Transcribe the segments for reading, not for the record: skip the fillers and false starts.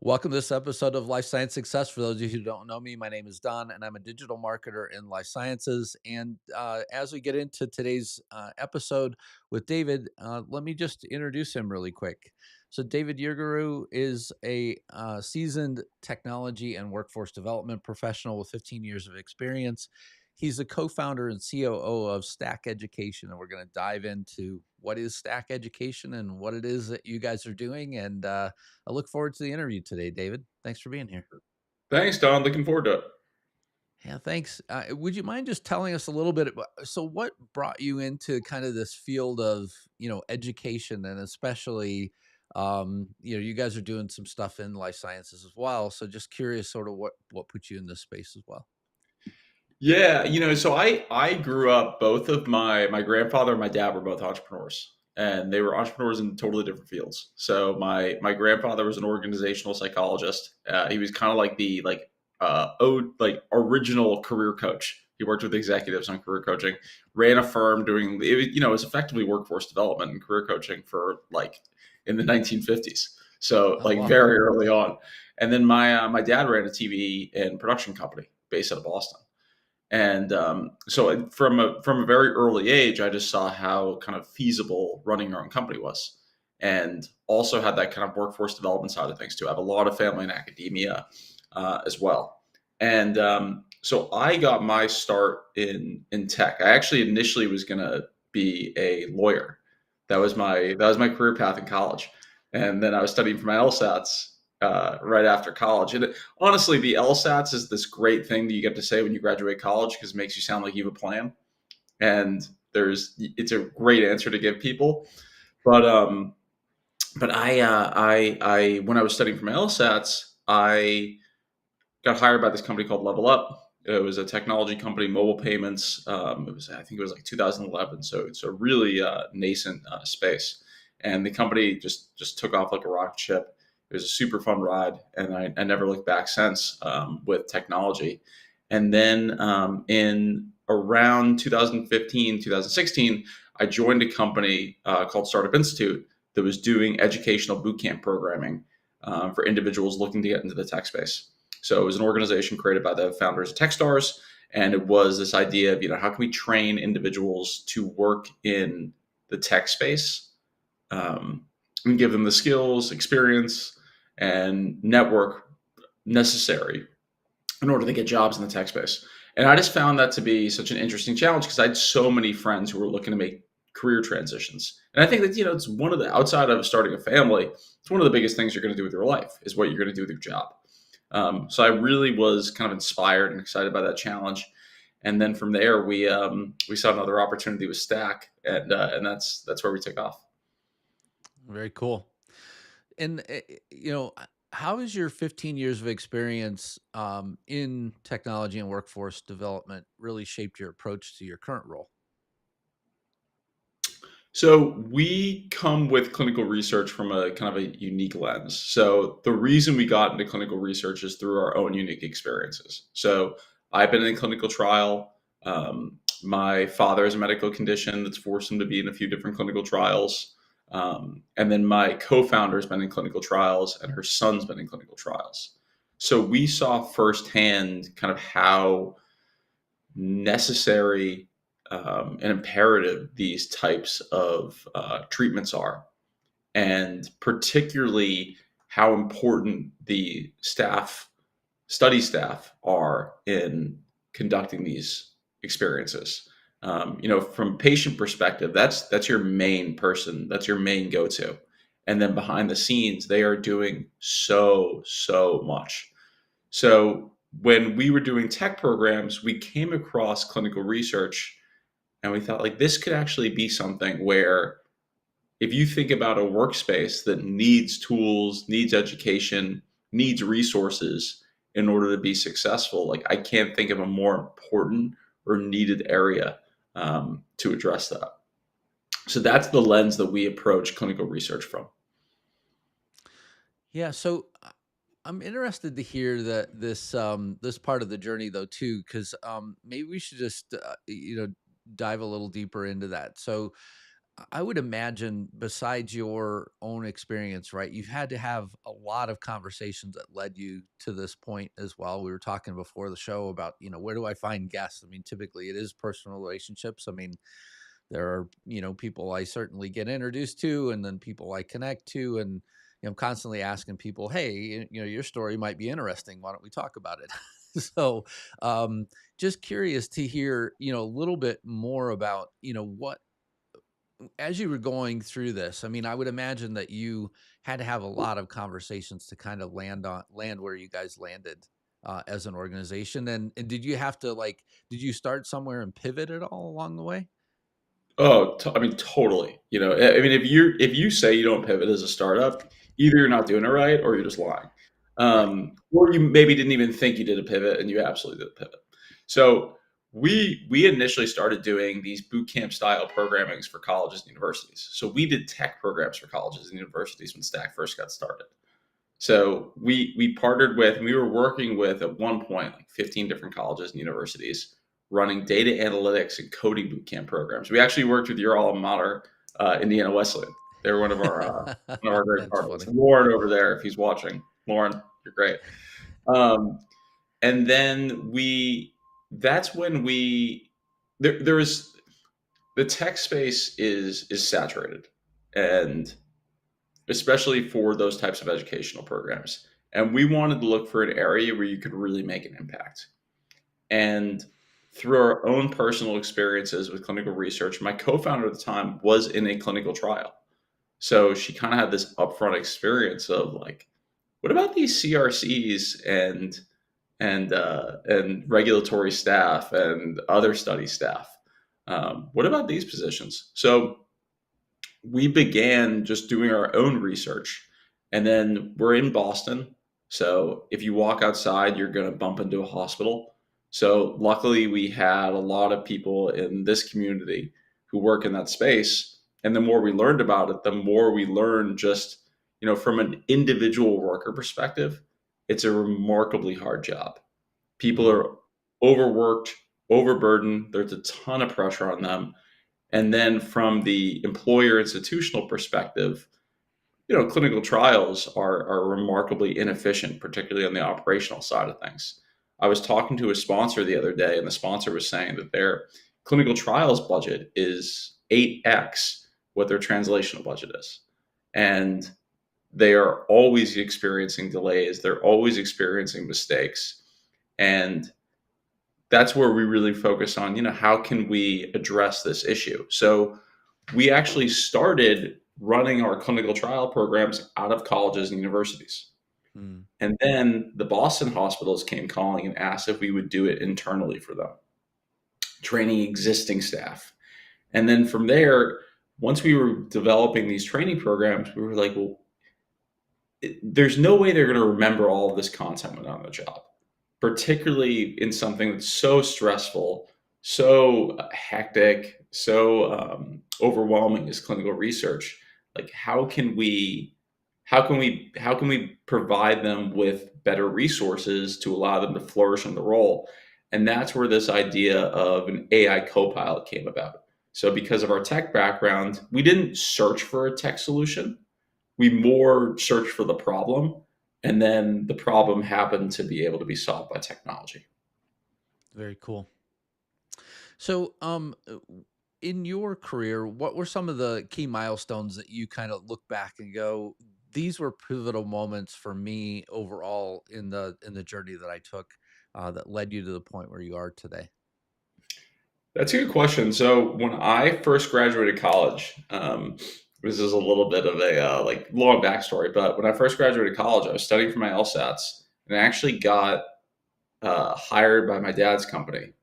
Welcome to this episode of Life Science Success. For those of you who don't know me, my name is Don, and I'm a digital marketer in life sciences. And as we get into today's episode with David, let me just introduce him really quick. So, David Yourgrau is a seasoned technology and workforce development professional with 15 years of experience. He's the co-founder and COO of Stack Education, and we're going to dive into what is Stack Education and what it is that you guys are doing. And I look forward to the interview today, David. Thanks for being here. Thanks, Don. Looking forward to it. Yeah, thanks. Would you mind just telling us a little bit about, so what brought you into kind of this field of, education, and especially, you guys are doing some stuff in life sciences as well. So just curious sort of what put you in this space as well. Yeah, so I grew up. Both of my grandfather and my dad were both entrepreneurs, and they were entrepreneurs in totally different fields. So my grandfather was an organizational psychologist. He was kind of like the original career coach. He worked with executives on career coaching, ran a firm doing it was effectively workforce development and career coaching for like in the 1950s. So Oh, like wow. very early on. And then my dad ran a TV and production company based out of Boston. And so from a very early age, I just saw how kind of feasible running your own company was, and also had that kind of workforce development side of things too. I have a lot of family in academia as well, and so I got my start in tech. I actually initially was going to be a lawyer. That was my career path in college, and then I was studying for my LSATs right after college. And honestly, the LSATs is this great thing that you get to say when you graduate college because it makes you sound like you have a plan. And it's a great answer to give people. But I when I was studying for my LSATs, I got hired by this company called Level Up. It was a technology company, mobile payments. I think it was like 2011, so it's a really nascent space, and the company just took off like a rocket ship. It was a super fun ride, and I never looked back since with technology. And then in around 2015, 2016, I joined a company called Startup Institute that was doing educational bootcamp programming for individuals looking to get into the tech space. So it was an organization created by the founders of Techstars, and it was this idea of how can we train individuals to work in the tech space, and give them the skills, experience, and network necessary in order to get jobs in the tech space. And I just found that to be such an interesting challenge because I had so many friends who were looking to make career transitions. And I think that, it's one of the, outside of starting a family, it's one of the biggest things you're going to do with your life is what you're going to do with your job. So I really was kind of inspired and excited by that challenge. And then from there, we saw another opportunity with Stack, and that's where we took off. Very cool. And, how has your 15 years of experience in technology and workforce development really shaped your approach to your current role? So we come with clinical research from a kind of a unique lens. So the reason we got into clinical research is through our own unique experiences. So I've been in a clinical trial. My father has a medical condition that's forced him to be in a few different clinical trials. And then my co-founder has been in clinical trials, and her son's been in clinical trials. So we saw firsthand kind of how necessary and imperative these types of treatments are, and particularly how important the study staff are in conducting these experiences. From patient perspective, that's your main person, that's your main go-to, and then behind the scenes, they are doing so much. So when we were doing tech programs, we came across clinical research, and we thought like this could actually be something where if you think about a workspace that needs tools, needs education, needs resources in order to be successful, like I can't think of a more important or needed area to address that. So that's the lens that we approach clinical research from. Yeah, so I'm interested to hear that this part of the journey though too, because maybe we should just dive a little deeper into that. So I would imagine besides your own experience, right, you've had to have a lot of conversations that led you to this point as well. We were talking before the show about, where do I find guests? I mean, typically it is personal relationships. I mean, there are, people I certainly get introduced to and then people I connect to. And, I'm constantly asking people, hey, your story might be interesting. Why don't we talk about it? So, um, just curious to hear, a little bit more about, what as you were going through this, I mean, I would imagine that you had to have a lot of conversations to kind of land where you guys landed as an organization. And did you have to did you start somewhere and pivot at all along the way? Oh, I mean, totally. I mean, if you say you don't pivot as a startup, either you're not doing it right or you're just lying, Right. or you maybe didn't even think you did a pivot and you absolutely did a pivot. So we initially started doing these boot camp style programmings for colleges and universities. So we did tech programs for colleges and universities when Stack first got started. So we partnered with, and we were working with at one point like 15 different colleges and universities running data analytics and coding bootcamp programs. We actually worked with your alma mater, Indiana Wesleyan. They were one of our great That's partners. funny. Lauren over there, if he's watching, Lauren, you're great. Um, and then that's when there was the tech space is saturated, and especially for those types of educational programs. And we wanted to look for an area where you could really make an impact. And through our own personal experiences with clinical research, my co-founder at the time was in a clinical trial. So she kind of had this upfront experience of like, what about these CRCs and regulatory staff and other study staff? What about these positions? So we began just doing our own research. And then we're in Boston. So if you walk outside, you're going to bump into a hospital. So luckily, we had a lot of people in this community who work in that space. And the more we learned about it, the more we learned just, from an individual worker perspective, it's a remarkably hard job. People Mm, are overworked, overburdened. There's a ton of pressure on them. And then from the employer institutional perspective, clinical trials are remarkably inefficient, particularly on the operational side of things. I was talking to a sponsor the other day, and the sponsor was saying that their clinical trials budget is 8x what their translational budget is. And they are always experiencing delays, they're always experiencing mistakes. And that's where we really focus on, how can we address this issue? So we actually started running our clinical trial programs out of colleges and universities. mm. And then the Boston hospitals came calling and asked if we would do it internally for them, training existing staff. And then from there, once we were developing these training programs, we were like, well, there's no way they're going to remember all of this content when on the job, particularly in something that's so stressful, so hectic, so overwhelming as clinical research. Like, how can we provide them with better resources to allow them to flourish in the role? And that's where this idea of an AI co-pilot came about. So because of our tech background, we didn't search for a tech solution, we more search for the problem, and then the problem happened to be able to be solved by technology. Very cool. So, in your career, what were some of the key milestones that you kind of look back and go, these were pivotal moments for me overall in the journey that I took that led you to the point where you are today? That's a good question. So when I first graduated college, this is a little bit of a like long backstory, but when I first graduated college, I was studying for my LSATs, and I actually got hired by my dad's company.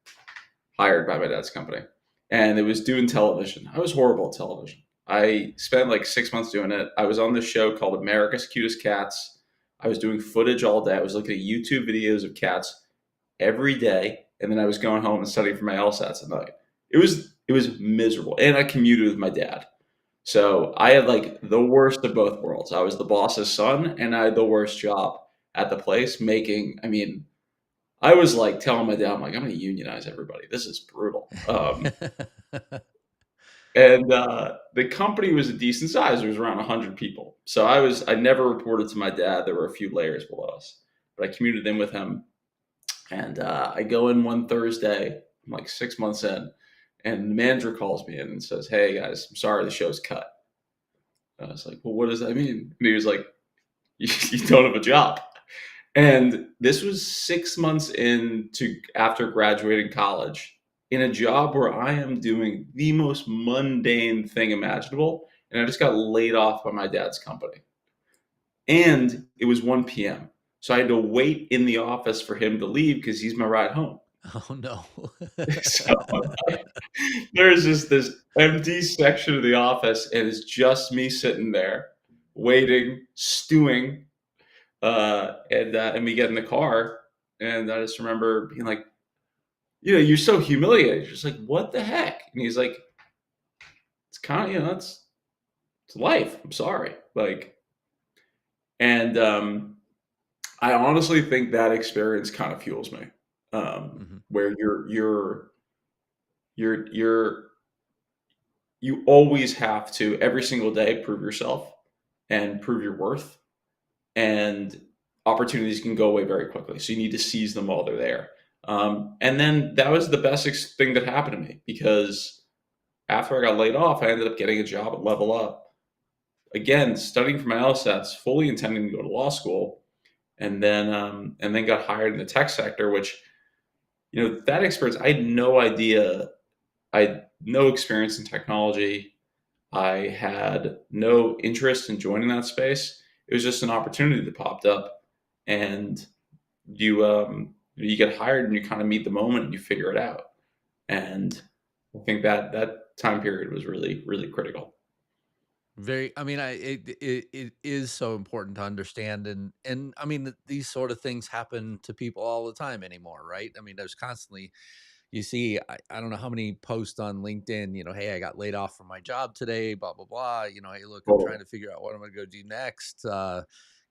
Hired by my dad's company, and it was doing television. I was horrible at television. I spent like 6 months doing it. I was on this show called America's Cutest Cats. I was doing footage all day. I was looking at YouTube videos of cats every day, and then I was going home and studying for my LSATs at night. It was miserable, and I commuted with my dad. So I had like the worst of both worlds. I was the boss's son, and I had the worst job at the place, making. I mean, I was like telling my dad, I'm like, I'm going to unionize everybody. This is brutal. And the company was a decent size. It was around 100 people. So I never reported to my dad. There were a few layers below us, but I commuted in with him. And I go in one Thursday, I'm like 6 months in, and the manager calls me in and says, "Hey guys, I'm sorry the show's cut." And I was like, "Well, what does that mean?" And he was like, "You don't have a job." And this was 6 months into after graduating college in a job where I am doing the most mundane thing imaginable. And I just got laid off by my dad's company. And it was 1 p.m. So I had to wait in the office for him to leave because he's my ride home. Oh no. So there's just this empty section of the office, and it's just me sitting there waiting, stewing, and we get in the car, and I just remember being like, you're so humiliated. You're just like, what the heck? And he's like, it's kind of, it's life. I'm sorry. Like, and I honestly think that experience kind of fuels me, Mhm. where you're you always have to every single day prove yourself and prove your worth, and opportunities can go away very quickly. So you need to seize them while they're there. And then that was the best thing that happened to me because after I got laid off, I ended up getting a job at Level Up. Again, studying for my LSATs, fully intending to go to law school, and then got hired in the tech sector. Which that experience, I had no idea. I had no experience in technology. I had no interest in joining that space. It was just an opportunity that popped up, and you get hired and you kind of meet the moment and you figure it out. And I think that time period was really really critical. Very, I mean, it is so important to understand, and I mean, these sort of things happen to people all the time anymore, right? I mean, there's constantly you see, I don't know how many posts on LinkedIn, hey, I got laid off from my job today, blah blah blah. Hey, look, I'm Totally. trying to figure out what I'm going to go do next.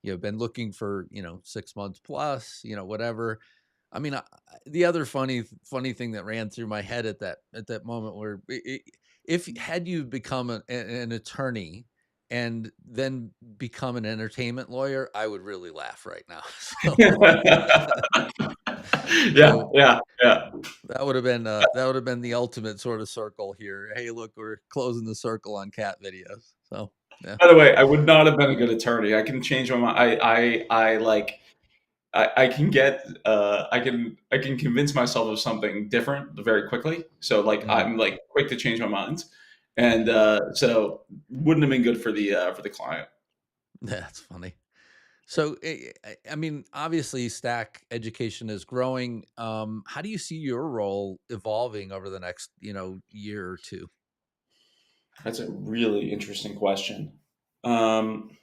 Been looking for 6 months plus, whatever. I mean, the other funny thing that ran through my head at that moment where if had you become an attorney and then become an entertainment lawyer, I would really laugh right now. Yeah, So yeah, yeah. that would have been the ultimate sort of circle here. Hey, look, we're closing the circle on cat videos. So yeah. By the way, I would not have been a good attorney. I can change my mind. I like I can get I can convince myself of something different very quickly. So like Mhm. I'm like quick to change my mind, and so wouldn't have been good for the client. That's funny. So, I mean, obviously, Stack education is growing. How do you see your role evolving over the next, year or two? That's a really interesting question. Um,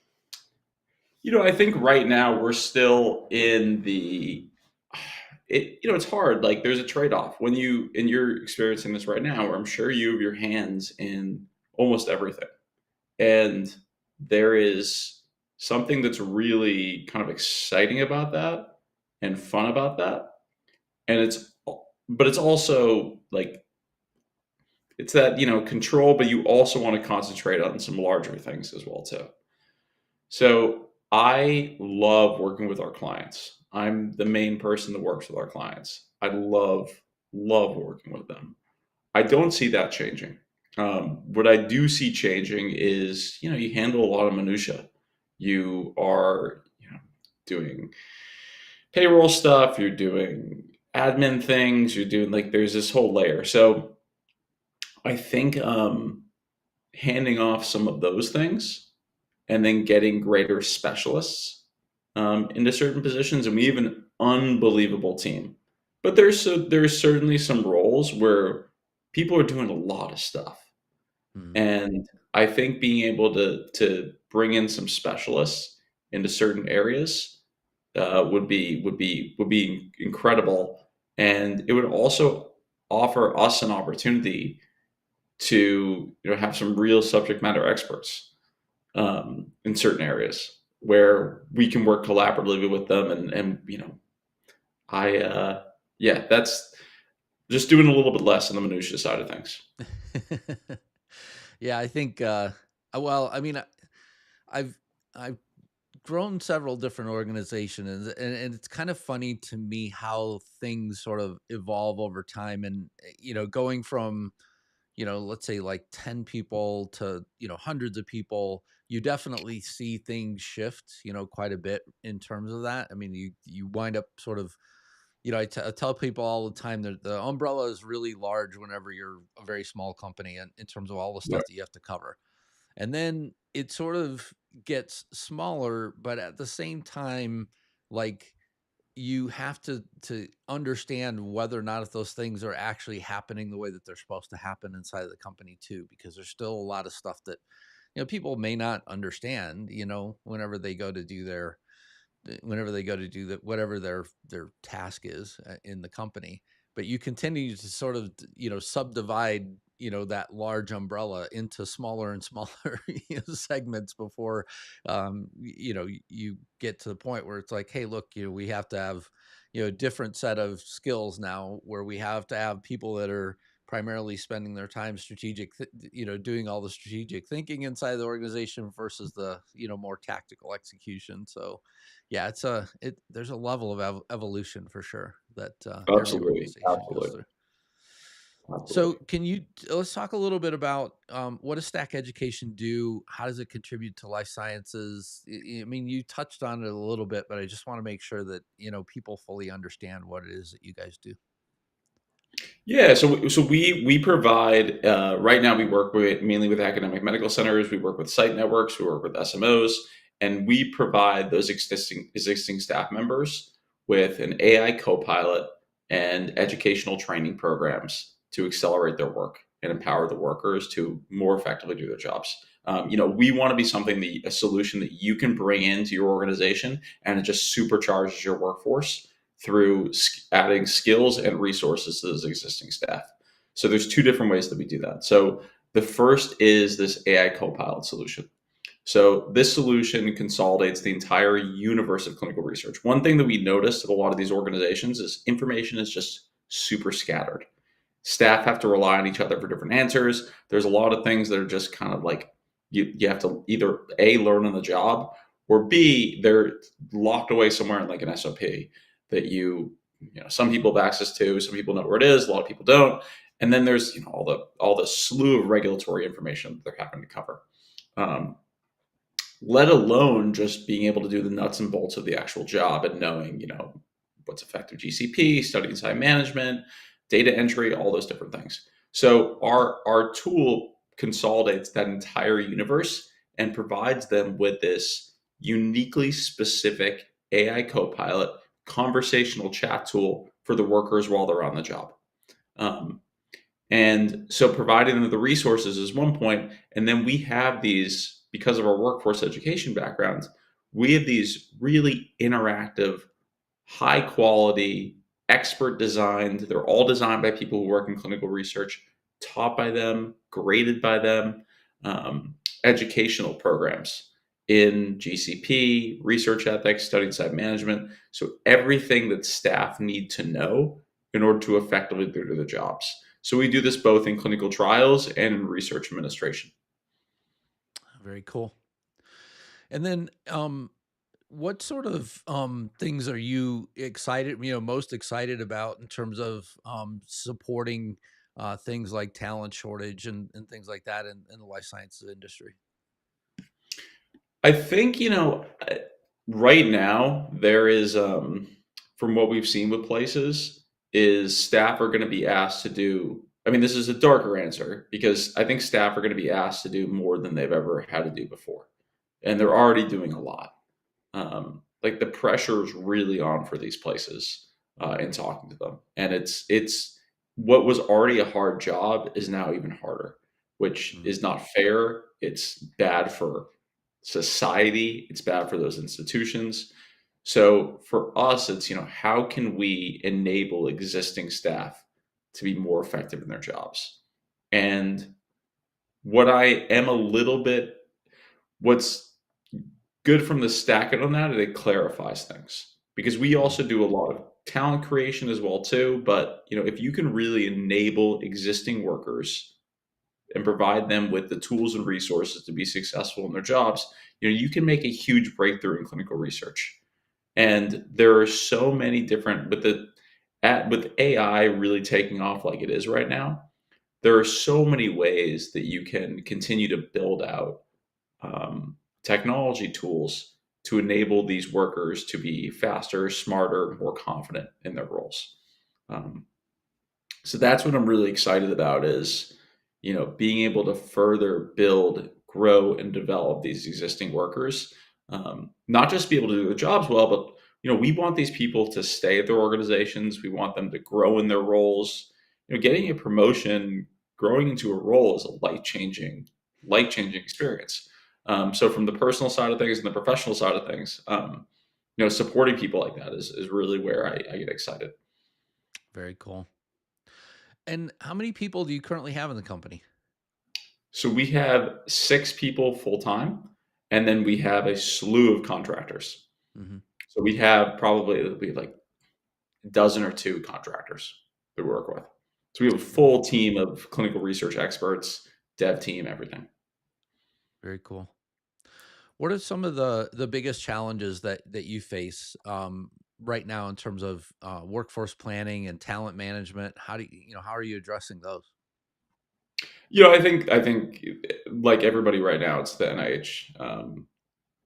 I think right now we're still in the it's hard. Like there's a trade-off when you're experiencing this right now, where I'm sure you have your hands in almost everything. And there is something that's really kind of exciting about that and fun about that. And but it's also like it's that, control, but you also want to concentrate on some larger things as well too. So I love working with our clients. I'm the main person that works with our clients. I love working with them. I don't see that changing. What I do see changing is, you handle a lot of minutia. You are, doing payroll stuff. You're doing admin things. You're doing like there's this whole layer. So I think handing off some of those things and then getting greater specialists into certain positions, and we have an unbelievable team. But there's certainly some roles where people are doing a lot of stuff, Mhm. and I think being able to bring in some specialists into certain areas would be incredible, and it would also offer us an opportunity to have some real subject matter experts in certain areas where we can work collaboratively with them, and I that's just doing a little bit less on the minutia side of things. Yeah, I think, well, I mean, I've I've grown several different organizations, and it's kind of funny to me how things sort of evolve over time, and going from let's say like 10 people to hundreds of people. You definitely see things shift quite a bit in terms of that. I mean, you wind up sort of I tell people all the time that the umbrella is really large whenever you're a very small company, and in terms of all the Yeah. stuff that you have to cover. And then it sort of gets smaller, but at the same time, like, you have to understand whether or not if those things are actually happening the way that they're supposed to happen inside of the company too, because there's still a lot of stuff that people may not understand, whenever they go to do that, whatever their task is in the company. But you continue to sort of subdivide that large umbrella into smaller and smaller segments before you get to the point where it's like, hey, look, we have to have a different set of skills now, where we have to have people that are primarily spending their time doing all the strategic thinking inside the organization versus the more tactical execution. So yeah, there's a level of evolution for sure that every Absolutely, organization goes absolutely, through. So absolutely. let's talk a little bit about what does Stack Education do? How does it contribute to life sciences? I mean, you touched on it a little bit, but I just want to make sure that people fully understand what it is that you guys do. Yeah, so we provide right now we work with mainly with academic medical centers. We work with site networks. We work with SMOs, and we provide those existing staff members with an AI co-pilot and educational training programs to accelerate their work and empower the workers to more effectively do their jobs. We want to be a solution that you can bring into your organization, and it just supercharges your workforce through adding skills and resources to those existing staff. So there's two different ways that we do that. So the first is this AI Copilot solution. So this solution consolidates the entire universe of clinical research. One thing that we noticed at a lot of these organizations is information is just super scattered. Staff have to rely on each other for different answers. There's a lot of things that are just kind of like you have to either A, learn on the job, or B, they're locked away somewhere in like an SOP that some people have access to, some people know where it is, a lot of people don't. And then there's all the slew of regulatory information that they're having to cover. Um, let alone just being able to do the nuts and bolts of the actual job and knowing, what's effective GCP, study and site management, data entry, all those different things. So our tool consolidates that entire universe and provides them with this uniquely specific AI copilot conversational chat tool for the workers while they're on the job. Um, and so providing them the resources is one point. And then we have these, because of our workforce education backgrounds, we have these really interactive, high quality, expert designed. They're all designed by people who work in clinical research, taught by them, graded by them, um, educational programs in GCP, research ethics, study and site management. So everything that staff need to know in order to effectively do their jobs. So we do this both in clinical trials and in research administration. Very cool. And then what sort of things are you most excited about in terms of supporting things like talent shortage and things like that in the life sciences industry? I think, right now there is, from what we've seen with places, is staff are going to be asked to do. I mean, this is a darker answer because I think staff are going to be asked to do more than they've ever had to do before. And they're already doing a lot. Like the pressure is really on for these places in talking to them. And it's what was already a hard job is now even harder, which Mhm. is not fair. It's bad for society, it's bad for those institutions. So for us, it's, how can we enable existing staff to be more effective in their jobs? And what I am a little bit, what's good from the stack on that is it clarifies things because we also Mhm. do a lot of talent creation as well too. But if you can really enable existing workers and provide them with the tools and resources to be successful in their jobs, you can make a huge breakthrough in clinical research. And there are so many different with AI really taking off like it is right now. There are so many ways that you can continue to build out technology tools to enable these workers to be faster, smarter, more confident in their roles. Um, so that's what I'm really excited about is, being able to further build, grow, and develop these existing workers. Not just be able to do their jobs well, but we want these people to stay at their organizations. We want them to grow in their roles. Getting a promotion, growing into a role is a life changing experience. So from the personal side of things and the professional side of things, supporting people like that is really where I get excited. Very cool. And how many people do you currently have in the company? So we have 6 people full time, and then we have a slew of contractors. Hmm. So we have probably it'll be like a dozen or two contractors that we work with. So we have a Very, full team of clinical research experts, dev team, everything. very cool. What are some of the biggest challenges that you face right now in terms of workforce planning and talent management? How do how are you addressing those? I think like everybody right now, it's the NIH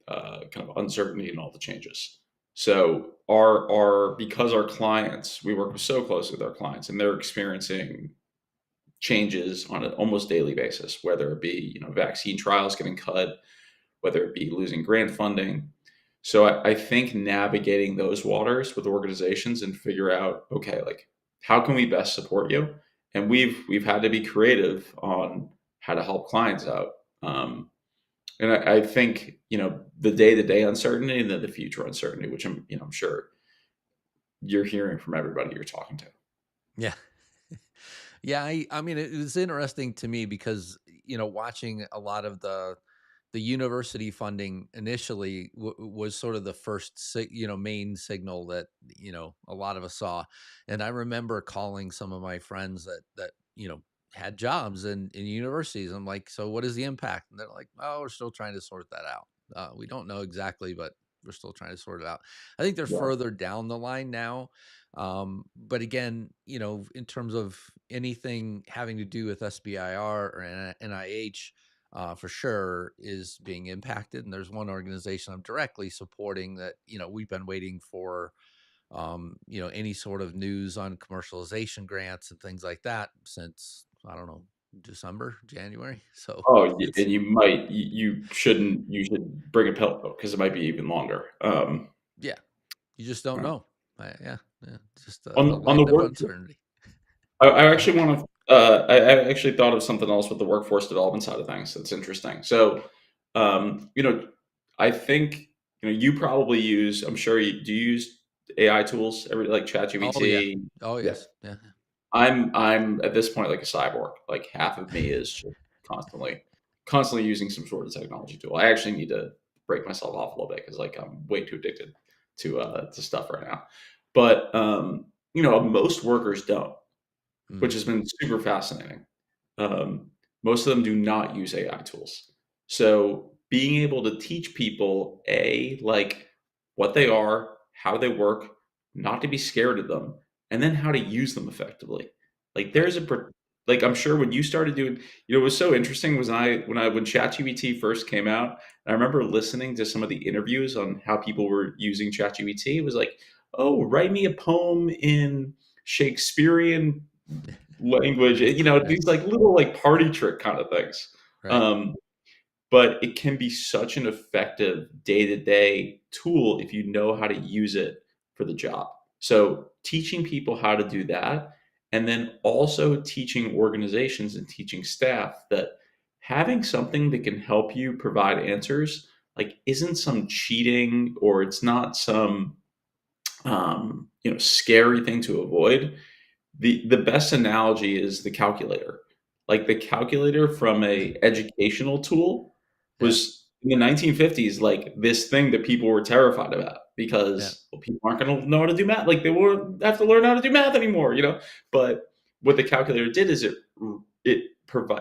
kind of uncertainty and all the changes. So our because our clients, we work so closely with our clients, and they're experiencing changes on an almost daily basis, whether it be vaccine trials getting cut, whether it be losing grant funding. So I think navigating those waters with organizations and figure out, okay, like how can we best support you? And we've had to be creative on how to help clients out. And I think the day to day uncertainty and then the future uncertainty, which I'm sure you're hearing from everybody you're talking to. Yeah. Yeah, I mean it was interesting to me because watching a lot of the university funding initially was sort of the first main signal that a lot of us saw. And I remember calling some of my friends that had jobs in universities. I'm like, so what is the impact? And they're like, oh, we're still trying to sort that out. We don't know exactly, but we're still trying to sort it out. I think they're Yeah. further down the line now. But again, in terms of anything having to do with SBIR or NIH, for sure is being impacted. And there's one organization I'm directly supporting that, we've been waiting for, any sort of news on commercialization grants and things like that since, I don't know, December, January. So Oh, it's, and you should bring a pill because it might be even longer. yeah, you just don't know. Yeah. Yeah. Just a On the land of work, uncertainty. I Go ahead. actually want to. I actually thought of something else with the workforce development side of things. That's interesting. So, I think you probably use. I'm sure do you use AI tools every like Oh, yeah. ChatGPT? Oh, Yeah. yes. Yeah. I'm at this point like a cyborg. Like half of me is just constantly using some sort of technology tool. I actually need to break myself off a little bit because like I'm way too addicted to stuff right now. But most workers don't, which Hmm. has been super fascinating. Most of them do not use AI tools. So being able to teach people like what they are, how they work, not to be scared of them, and then how to use them effectively. Like Right. like I'm sure when you started doing, it was so interesting was when ChatGPT first came out. I remember listening to some of the interviews on how people were using ChatGPT. It was like, oh, write me a poem in Shakespearean language, Yeah. these like little like party trick kind of things. Right. Um, but it can be such an effective day-to-day tool if you know how to use it for the job. So teaching people how to do that, and then also teaching organizations and teaching staff that having something that can help you provide answers like isn't some cheating or it's not some scary thing to avoid. The best analogy is the calculator. Like the calculator from a educational tool Yeah. was in the 1950s like this thing that people were terrified about Yeah. because people aren't going to know how to do math. Like they won't have to learn how to do math anymore. But what the calculator did is it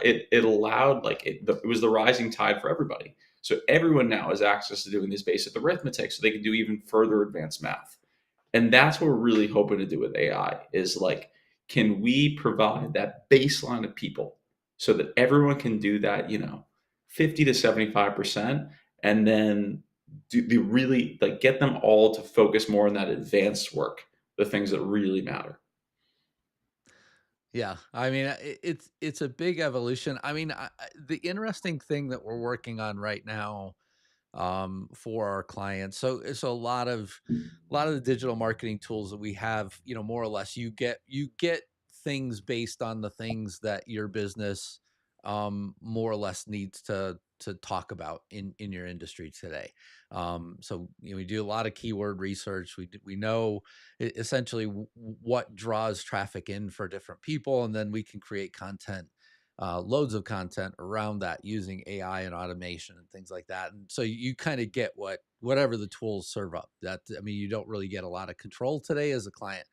it allowed like it was the rising tide for everybody. So everyone now has access to doing this basic arithmetic, so they can do even further advanced math. And that's what we're really hoping to do with AI is like, can we provide that baseline of people so that everyone can do that, 50 to 75%, and then really like get them all to focus more on that advanced work, the things that really matter. Yeah, I mean, it's a big evolution. I mean, the interesting thing that we're working on right now, for our clients. So it's a lot of the digital marketing tools that we have, more or less, you get things based on the things that your business, more or less needs to talk about in your industry today. So we do a lot of keyword research. We know essentially what draws traffic in for different people, and then we can create content, loads of content around that using AI and automation and things like that. And so you kind of get whatever the tools serve up. That, I mean, you don't really get a lot of control today as a client.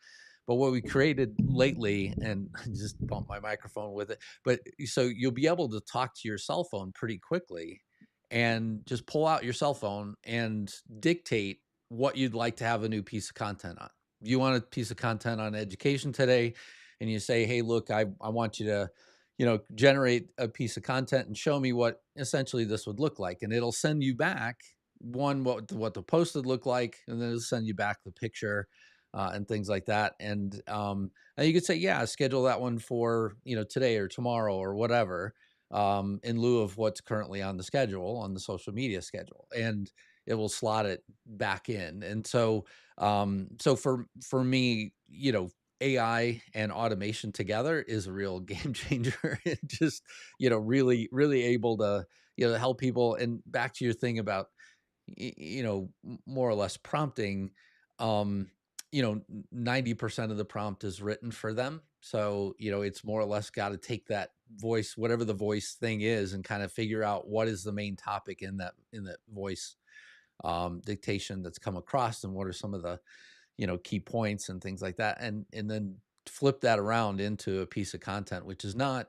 But what we created lately, and I just bumped my microphone with it, but so you'll be able to talk to your cell phone pretty quickly and just pull out your cell phone and dictate what you'd like to have a new piece of content on. You want a piece of content on education today, and you say, hey, look, I want you to, generate a piece of content and show me what essentially this would look like. And it'll send you back what the post would look like, and then it'll send you back the picture, and things like that. And you could say, yeah, schedule that one for, today or tomorrow or whatever, in lieu of what's currently on the schedule, on the social media schedule. And it will slot it back in. And so for me, AI and automation together is a real game changer. And just, really, really able to, help people. And back to your thing about, more or less prompting, um, 90% of the prompt is written for them. So, it's more or less got to take that voice, whatever the voice thing is, and kind of figure out what is the main topic in that voice, dictation that's come across, and what are some of the, key points and things like that. And then flip that around into a piece of content, which is not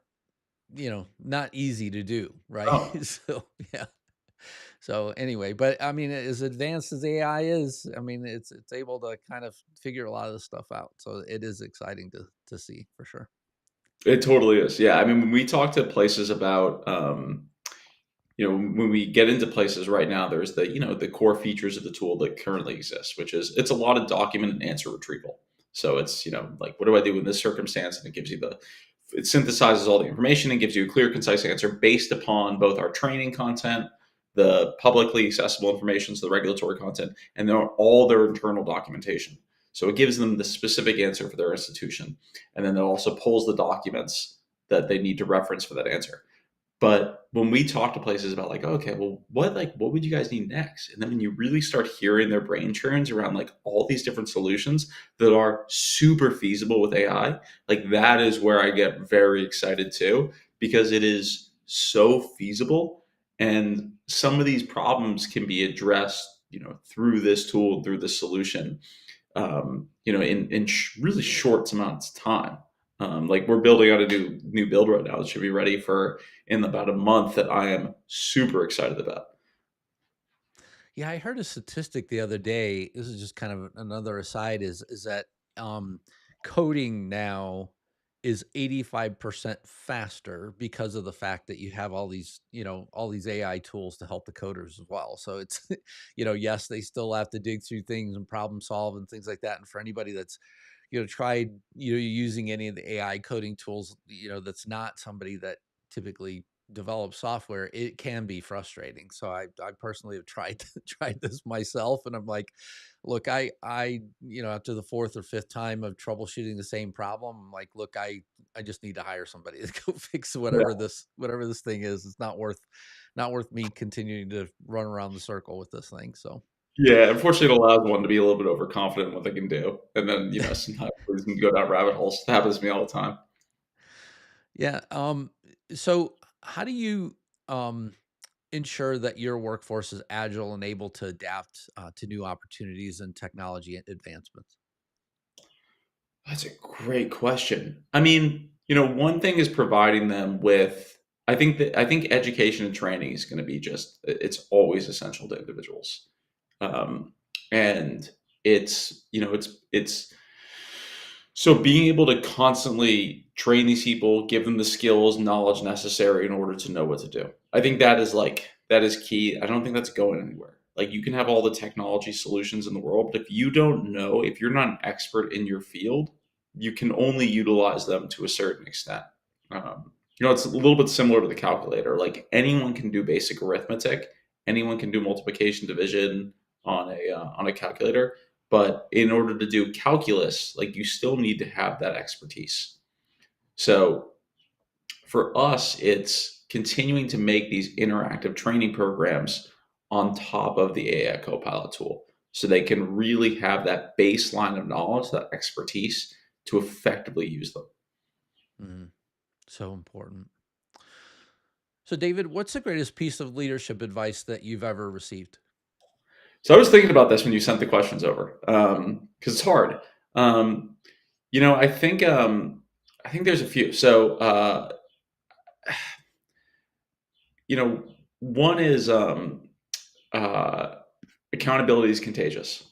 easy to do, right? Oh, So, yeah. So anyway, but I mean, as advanced as AI is, I mean, it's able to kind of figure a lot of this stuff out. So it is exciting to see for sure. it totally is. Yeah. I mean, when we talk to places about, when we get into places right now, there's the core features of the tool that currently exists, which is it's a lot of document and answer retrieval. So it's, like, what do I do in this circumstance? And it synthesizes all the information and gives you a clear, concise answer based upon both our training content, the publicly accessible information, so the regulatory content, and then all their internal documentation. So it gives them the specific answer for their institution. And then it also pulls the documents that they need to reference for that answer. But when we talk to places about like, okay, well, what would you guys need next? And then when you really start hearing their brain churns around like all these different solutions that are super feasible with AI, like that is where I get very excited too, because it is so feasible. And some of these problems can be addressed, through this tool, through this solution, in really short amounts of time. Like we're building out a new build right now. It should be ready for in about a month that I am super excited about. Yeah, I heard a statistic the other day. This is just kind of another aside, is that, um, coding now is 85% faster because of the fact that you have all these AI tools to help the coders as well. So it's, yes, they still have to dig through things and problem solve and things like that. And for anybody that's, tried, using any of the AI coding tools, that's not somebody that typically develop software, it can be frustrating. So I personally have tried tried this myself, and I'm like, look, after the fourth or fifth time of troubleshooting the same problem, I'm like, look, I just need to hire somebody to go fix whatever this thing is. It's not worth me continuing to run around the circle with this thing. So Yeah, unfortunately, it allows one to be a little bit overconfident in what they can do, and then sometimes we can go down rabbit holes. It happens to me all the time. yeah. So how do you um ensure that your workforce is agile and able to adapt, to new opportunities and technology advancements? That's a great question. I mean, One thing is providing them with. I think education and training is going to be just. It's always essential to individuals, and it's so being able to constantly train these people, give them the skills, knowledge necessary in order to know what to do. I think that is key. I don't think that's going anywhere. Like you can have all the technology solutions in the world, but if you don't know, if you're not an expert in your field, you can only utilize them to a certain extent. It's a little bit similar to the calculator. Like anyone can do basic arithmetic, anyone can do multiplication, division on a calculator, but in order to do calculus, like you still need to have that expertise. So for us, it's continuing to make these interactive training programs on top of the AI Copilot tool so they can really have that baseline of knowledge, that expertise to effectively use them. Mhm. So important. So, David, what's the greatest piece of leadership advice that you've ever received? So I was thinking about this when you sent the questions over, because it's hard. Um, I think there's a few. So you know, one is uh, accountability is contagious.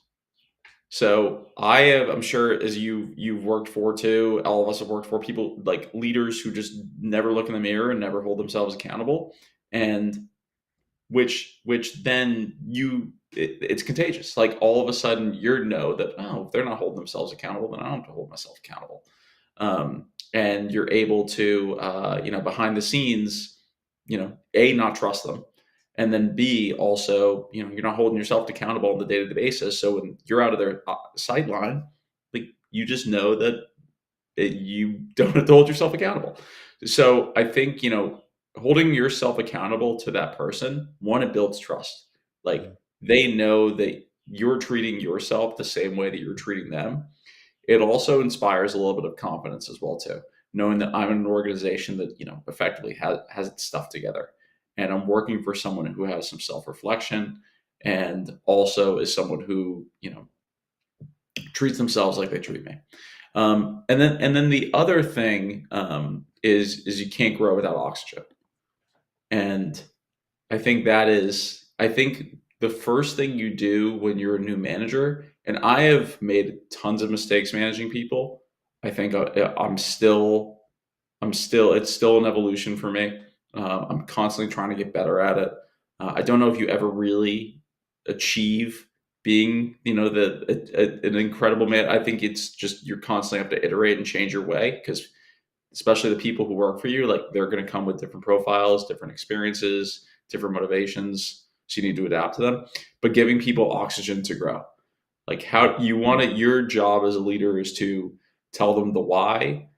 So I'm sure as you've worked for too, all of us have worked for people like leaders who just never look in the mirror and never hold themselves accountable, and which then it's contagious. Like all of a sudden you know that if they're not holding themselves accountable, then I don't have to hold myself accountable. And you're able to behind the scenes, a not trust them, and then b also you're not holding yourself accountable on the day-to-day basis. So when you're out of their sideline, like you just know that you don't have to hold yourself accountable. So I think holding yourself accountable to that person, one, it builds trust. Like Mhm. they know that you're treating yourself the same way that you're treating them. It also inspires a little bit of confidence as well too, knowing that I'm in an organization that effectively has its stuff together, and I'm working for someone who has some self-reflection and also is someone who treats themselves like they treat me. And then the other thing is you can't grow without oxygen. And I think the first thing you do when you're a new manager, and I have made tons of mistakes managing people. I think I'm still, it's still an evolution for me. I'm constantly trying to get better at it. I don't know if you ever really achieve being, an incredible man. I think it's just, you're constantly have to iterate and change your way because especially the people who work for you, like they're going to come with different profiles, different experiences, different motivations. So you need to adapt to them, but giving people oxygen to grow. Like Mhm. how you want it, your job as a leader is to tell them the why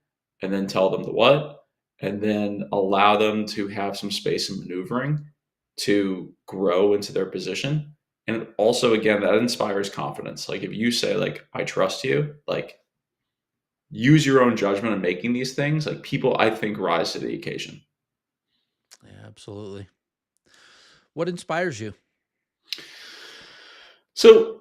and then tell them the what, and then allow them to have some space and maneuvering to grow into their position. And also, again, that inspires confidence. Like if you say, like, I trust you, like use your own judgment in making these things, like people I think rise to the occasion. Yeah, absolutely. What inspires you? So,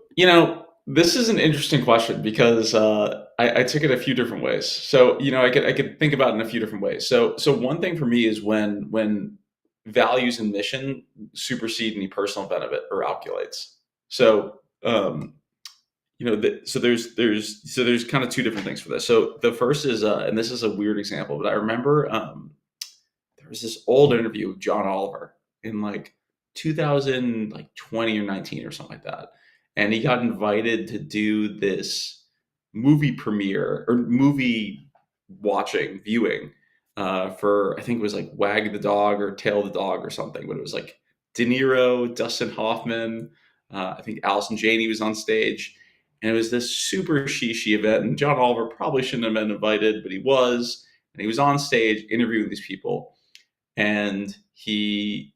this is an interesting question because I took it a few different ways. So, I could think about it in a few different ways. So one thing for me is when values and mission supersede any personal benefit or calculates. So, there's kind of two different things for this. So the first is, and this is a weird example, but I remember there was this old interview with John Oliver in like 2000, like 20 or 19 or something like that. And he got invited to do this movie premiere or movie viewing for, I think it was like Wag the Dog or Tail the Dog or something, but it was like De Niro, Dustin Hoffman, I think Allison Janney was on stage. And it was this super shishi event. And John Oliver probably shouldn't have been invited, but he was. And he was on stage interviewing these people, and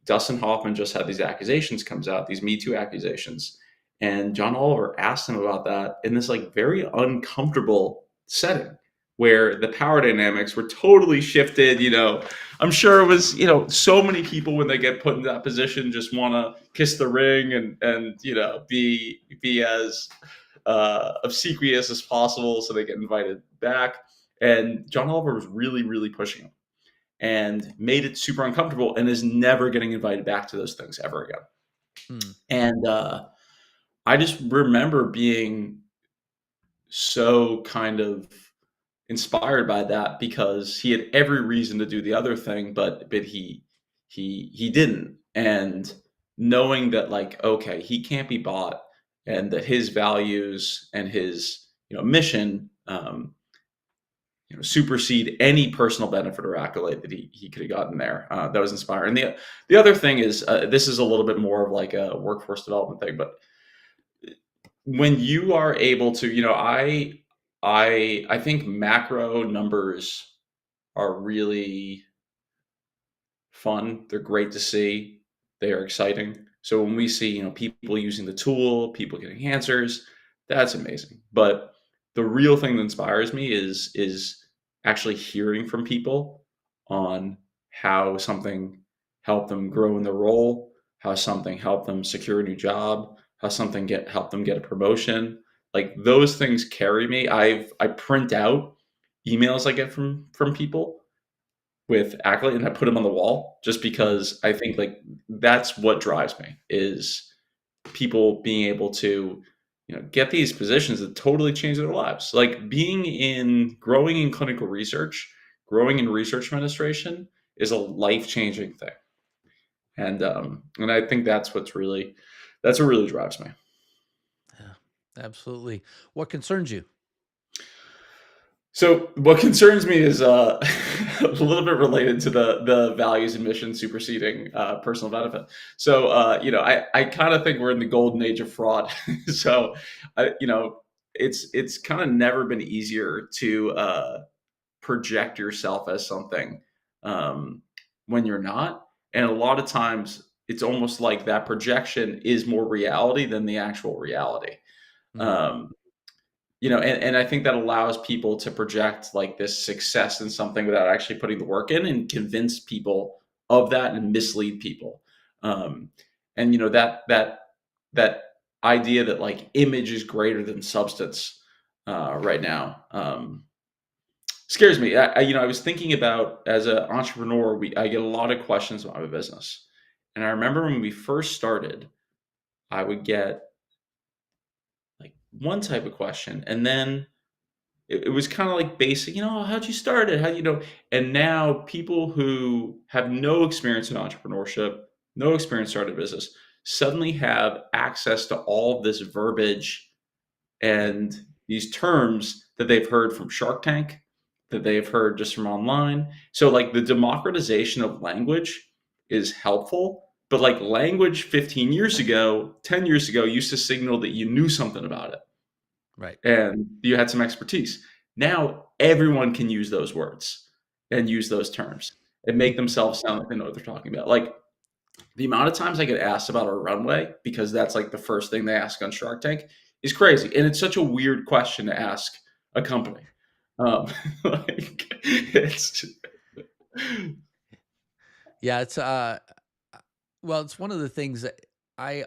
Dustin Hoffman just had these accusations comes out, these Me Too accusations, and John Oliver asked him about that in this like very uncomfortable setting where the power dynamics were totally shifted. I'm sure it was, so many people when they get put in that position just want to kiss the ring and be as obsequious as possible so they get invited back. And John Oliver was really, really pushing him and made it super uncomfortable and is never getting invited back to those things ever again. Mm, And I just remember being so kind of inspired by that because he had every reason to do the other thing, but he didn't. And knowing that, like, okay, he can't be bought, and that his values and his mission supersede any personal benefit or accolade that he could have gotten there. That was inspiring. The other thing is, this is a little bit more of like a workforce development thing, but when you are able to, I think macro numbers are really fun. They're great to see. They are exciting. So when we see, people using the tool, people getting answers, that's amazing. But the real thing that inspires me is actually hearing from people on how something helped them grow in their role, how something helped them secure a new job, how something helped them get a promotion. Like those things carry me. I print out emails I get from people with accolade and I put them on the wall just mm, because I think like that's what drives me is people being able to get these positions that totally change their lives, like growing in clinical research, growing in research administration is a life-changing thing. And I think that's what really drives me. yeah, absolutely. What concerns you? So what concerns me is a little bit related to the values and mission superseding personal benefit. So I kind of think we're in the golden age of fraud. So it's kind of never been easier to project yourself as something um, when you're not, and a lot of times it's almost like that projection is more reality than the actual reality. Mm, Um, and I think that allows people to project like this success in something without actually putting the work in and convince people of that and mislead people. Um, and that idea that like image is greater than substance right now scares me. I was thinking about as an entrepreneur, I get a lot of questions about my business, and I remember when we first started, I would get like one type of question, and then it was kind of like basic, how'd you start it? How do you know? And now people who have no experience in entrepreneurship, no experience starting a business, suddenly have access to all of this verbiage and these terms that they've heard from Shark Tank, that they've heard just from online. So like the democratization of language is helpful, but like language 15 years ago, 10 years ago used to signal that you knew something about it right. and you had some expertise. Now everyone can use those words and use those terms and make themselves sound like they know what they're talking about. Like the amount of times I get asked about our runway because that's like the first thing they ask on Shark Tank is crazy, and it's such a weird question to ask a company. Like it's Yeah, well, it's one of the things that I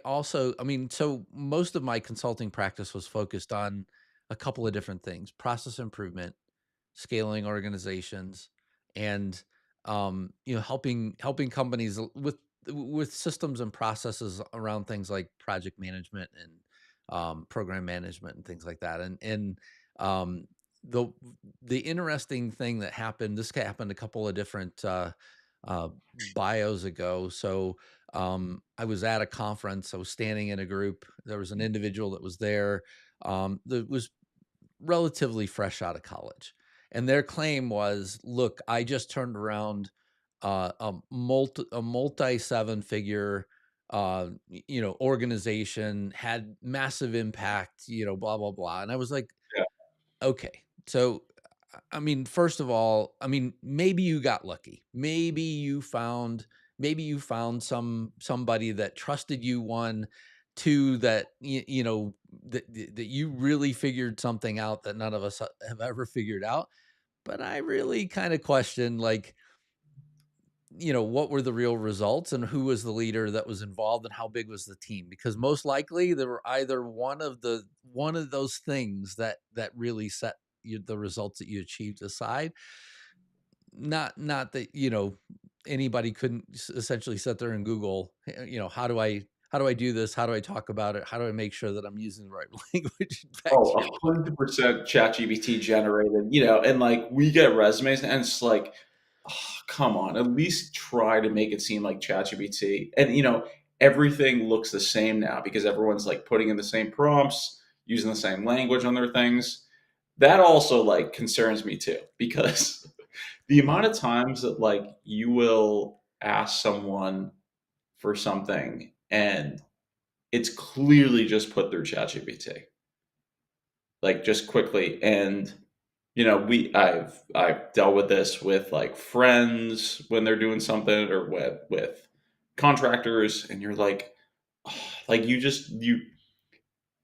mean, so most of my consulting practice was focused on a couple of different things: process improvement, scaling organizations, and helping companies with systems and processes around things like project management and program management and things like that. And um, the the interesting thing that happened, this happened a couple of different bios ago. So I was at a conference. I was standing in a group. There was an individual that was there that was relatively fresh out of college. And their claim was, look, I just turned around a multi seven figure organization, had massive impact, blah blah blah. And I was like, yeah, okay, so I mean, first of all, I mean, maybe you got lucky. Maybe you found somebody that trusted you. One, two, that that you really figured something out that none of us have ever figured out. But I really kind of question, like, what were the real results and who was the leader that was involved and how big was the team? Because most likely there were either one of those things that really set the results that you achieved aside. Not that, anybody couldn't essentially sit there and Google, how do I do this? How do I talk about it? How do I make sure that I'm using the right language? Back to Oh, your point. 100% ChatGPT generated, and, like, we get resumes, and it's like, "Oh, come on, at least try to make it seem like ChatGPT." And, everything looks the same now because everyone's, like, putting in the same prompts, using the same language on their things. That also, like, concerns me too because the Yeah. amount of times that, like, you will ask someone for something and it's clearly just put through ChatGPT, like, just quickly. And I've dealt with this with, like, friends when they're doing something, or with contractors, and you're like, "Oh," like, you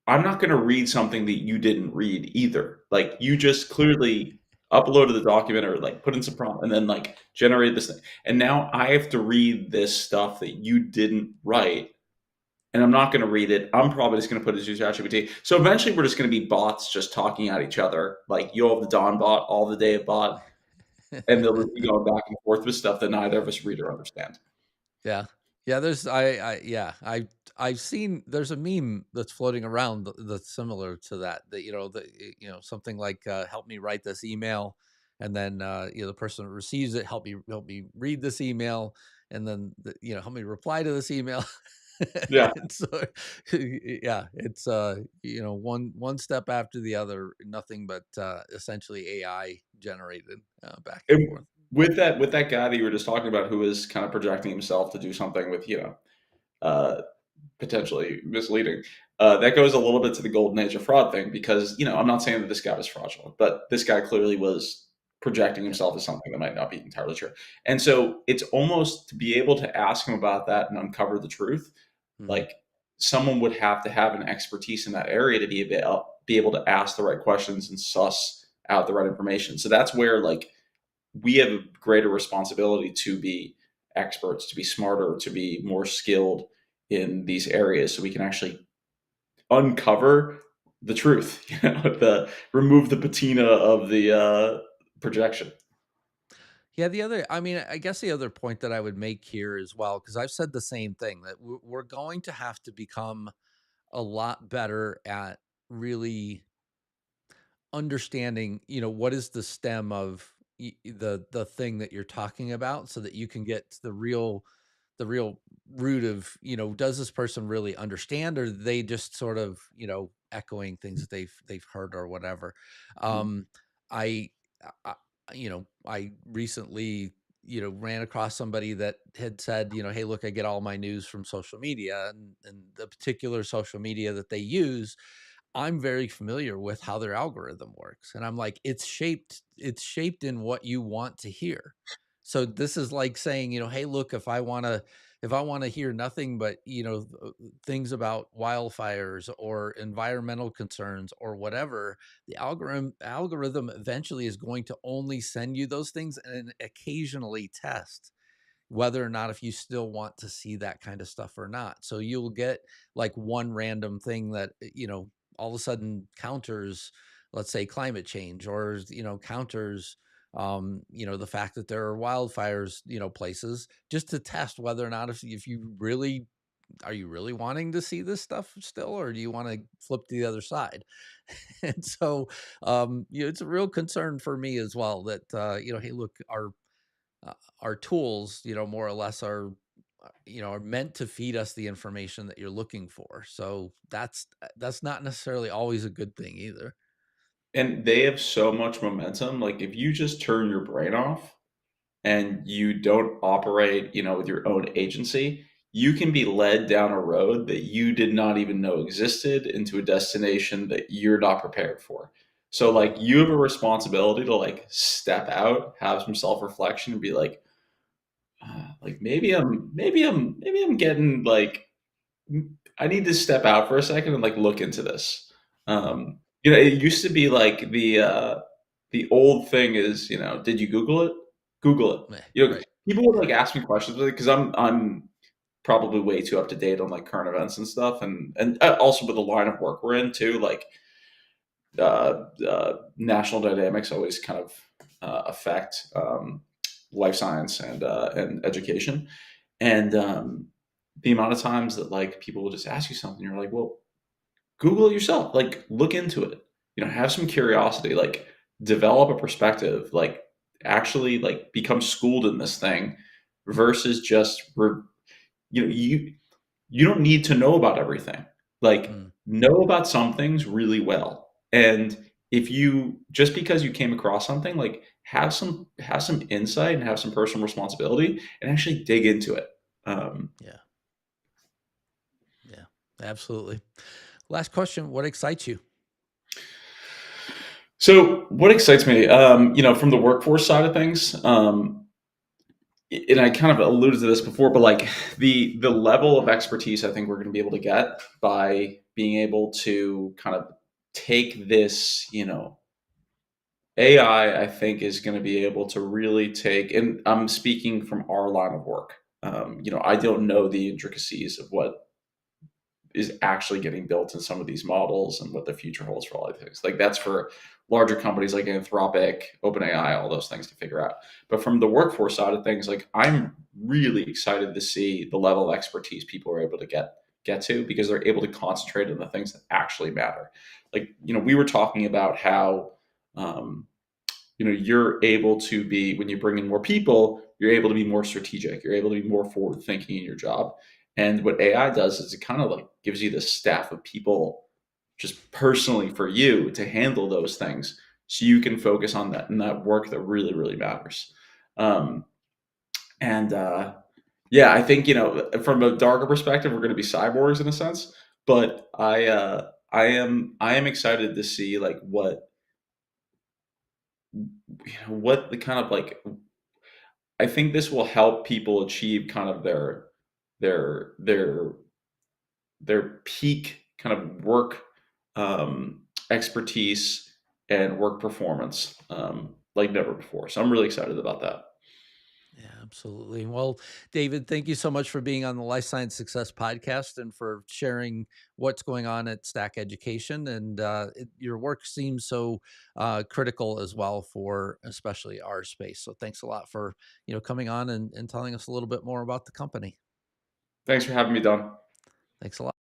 I'm not gonna read something that you didn't read either. Like, you just clearly uploaded the document, or, like, put in some prompt and then, like, generated this thing, and now I have to read this stuff that you didn't write, and I'm not gonna read it. I'm probably just gonna put it into ChatGPT. So eventually, we're just gonna be bots just talking at each other. Like, you'll have the Dawn bot, all the Dave bot, and they'll just be going back and forth with stuff that neither of us read or understand. Yeah. Yeah, there's I yeah, I've seen there's a meme that's floating around that's similar to that, something like, "Help me write this email," and then, the person who receives it, help me read this email," and then "Help me reply to this email." Yeah. And so, yeah, it's, one step after the other, nothing but, essentially AI generated, back and And forth. with that guy that you were just talking about, who is kind of projecting himself to do something with, uh, potentially misleading. That goes a little bit to the golden age of fraud thing because, I'm not saying that this guy was fraudulent, but this guy clearly was projecting Yeah. himself as something that might not be entirely true. And so it's almost to be able to ask him about that and uncover the truth, Mhm. like, someone would have to have an expertise in that area to be able to ask the right questions and suss out the right information. So that's where, like, we have a greater responsibility to be experts, to be smarter, to be more skilled in these areas so we can actually uncover the truth, the remove the patina of the projection. Yeah, I guess the other point that I would make here as well, because I've said the same thing, that we're going to have to become a lot better at really understanding, what is the stem of the thing that you're talking about, so that you can get to the real root of, does this person really understand, or they just sort of, echoing things that they've heard or whatever. Mhm. Um, I, I I recently, ran across somebody that had said, hey, look, I get all my news from social media, and the particular social media that they use, I'm very familiar with how their algorithm works. And I'm like, it's shaped in what you want to hear. So this is like saying, hey, look, if I want to hear nothing but, things about wildfires or environmental concerns or whatever, the algorithm eventually is going to only send you those things and occasionally test whether or not if you still want to see that kind of stuff or not. So you'll get like one random thing that, all of a sudden counters, let's say, climate change, or, counters, the fact that there are wildfires, places, just to test whether or not if you really are you really wanting to see this stuff still, or do you want to flip to the other side? And so, it's a real concern for me as well that, hey, look, uh, our tools, more or less are meant to feed us the information that you're looking for. So that's not necessarily always a good thing either. And they have so much momentum. Like, if you just turn your brain off and you don't operate, with your own agency, you can be led down a road that you did not even know existed, into a destination that you're not prepared for. So, like, Mhm. you have a responsibility to, like, step out, have some self-reflection, and be like, like, maybe I'm getting, like, I need to step out for a second and, like, look into this. It used to be like the old thing is, did you Google it? Google it. Right. People would, Yeah. like, ask me questions with it because I'm probably way too up to date on, like, current events and stuff, and also with the line of work we're in too. Like, national dynamics always kind of affect life science and education. And the amount of times that like people will just ask you something, you're like, well, Google it yourself. Like, look into it. Have some curiosity. Like, develop a perspective. Like, actually, like, become schooled in this thing, versus just you know you you don't need to know about everything. Like, Mm, know about some things really well. And if you just because you came across something, like, have some insight and have some personal responsibility and actually dig into it. Um, yeah, yeah, absolutely. Last question: what excites you? so what excites me, from the workforce side of things, and I kind of alluded to this before, but like the level of expertise I think we're going to be able to get by being able to kind of take this, AI, I think, is going to be able to really take, and I'm speaking from our line of work. I don't know the intricacies of what is actually getting built in some of these models and what the future holds for all these things. Like, that's for larger companies like Anthropic, OpenAI, all those things to figure out. But from the workforce side of things, like, I'm really excited to see the level of expertise people are able to get to, because they're able to concentrate on the things that actually matter. Like, we were talking about how um, you're able to be, when you bring in more people, you're able to be more strategic. You're able to be more forward thinking in your job. And what AI does is it kind of like gives you this staff of people just personally for you to handle those things, so you can focus on that and that work that really, really matters. Um, and Yeah, I think, from a darker perspective, we're going to be cyborgs in a sense, but I am excited to see like what the kind of like I think this will help people achieve kind of their their their peak kind of work expertise and work performance, like never before. So I'm really excited about that. Yeah, absolutely. Well, David, thank you so much for being on the Life Science Success podcast and for sharing what's going on at Stack Education. And your work seems so critical as well for especially our space. So thanks a lot for coming on and telling us a little bit more about the company. Thanks for having me, Don. Thanks a lot.